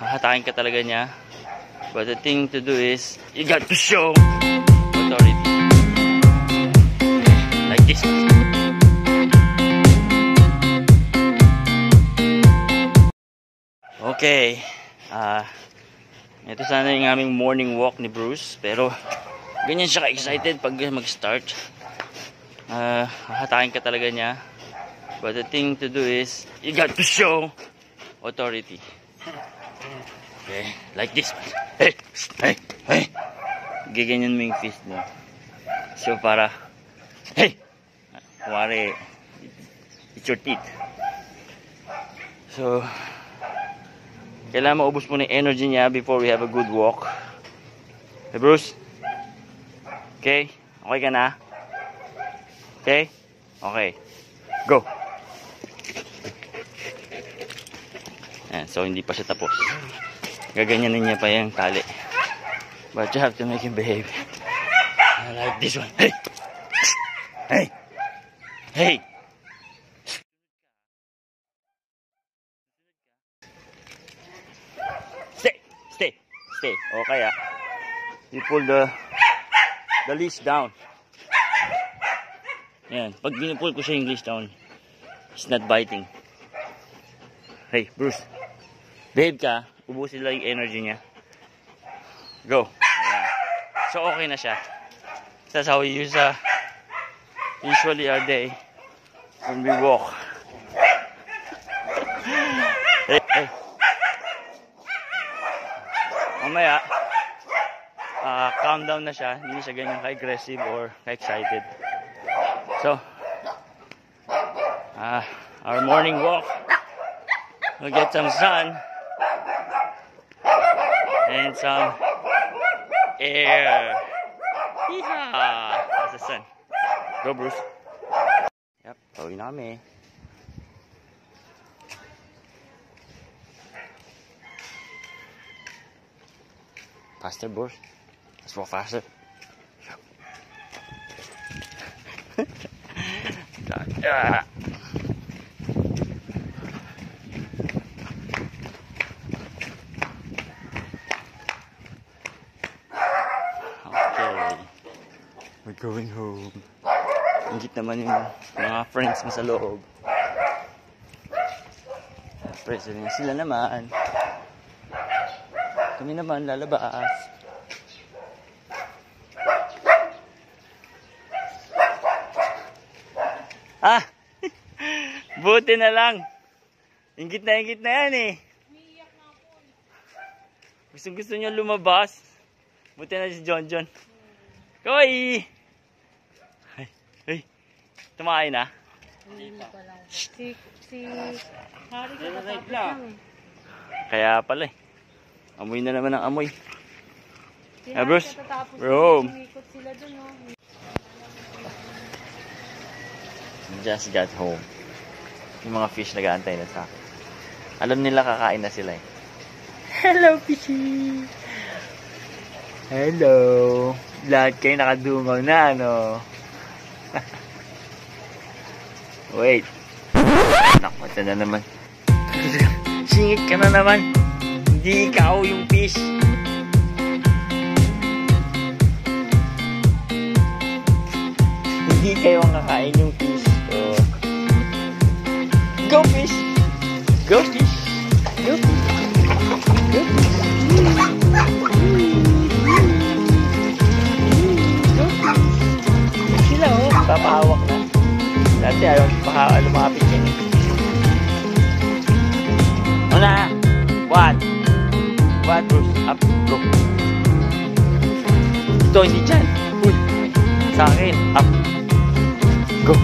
hatakin ka talaga niya. But the thing to do is, you got to show authority. Like this. Okay. Ito sana yung aming morning walk ni Bruce. Pero, ganyan siya ka-excited pag mag-start. Hatakin ka talaga niya. But the thing to do is, you got to show authority. Okay, like this. Hey, hey, hey. Giganyan mo yung fist mo. So para, hey, kumari, it's your teeth. So, kailangan maubos mo na yung energy niya before we have a good walk. Hey Bruce? Okay? Okay ka na? Okay? Okay. Go! Ayan, so hindi pa siya tapos. Gaganyanin niya pa yung tali. But you have to make him behave. I like this one. Hey! Hey! Hey! Stay! Stay! Stay. Okay ah. You pull the leash down. Ayan. Pag pinupull ko siya yung leash down, it's not biting. Hey, Bruce. Behave ka. Ubusin lang yung energy niya. Go. Ayan. So, okay na siya. That's how we use usually our day when we walk. Hey, hey. Mamaya, calm down na siya. Hindi siya ganyan ka-aggressive or ka-excited. So, our morning walk. We'll get some sun. And some air. Yeehaw! That's the sun. Go, Bruce. Yep, pauwi na kami. Faster, Bruce. Let's walk faster. Yeah. We're going home. Ingit naman yung mga friends mo sa loob. Siyempre, sila naman. Kami naman lalabas. Buti na lang. Ingit na yan eh. Gusto niyo lumabas. Buti na si John. Koy! Hey, tumahay na? Hindi pa lang. Si Harry katapos lang eh. Kaya pala eh. Amoy na naman ang amoy. Si Harry Bruce, katatapos bro. Umikot sila dun oh. Just got home. Yung mga fish nag-aantay na sa akin. Alam nila kakain na sila eh. Hello, fishy! Hello! Lahat kayo nakadungaw na, ano? Wait. Naku, ito na naman. Singit ka na naman. Hindi ikaw yung fish. Hindi kayo ang kakain yung fish. So, go fish! Go fish! Go fish! Go fish! Sila oh, papahawak na. Dati ayaw lumapit yan eh. Una! One, Bruce, up, go. Ito, hindi dyan. Uy, sa akin, up. Go.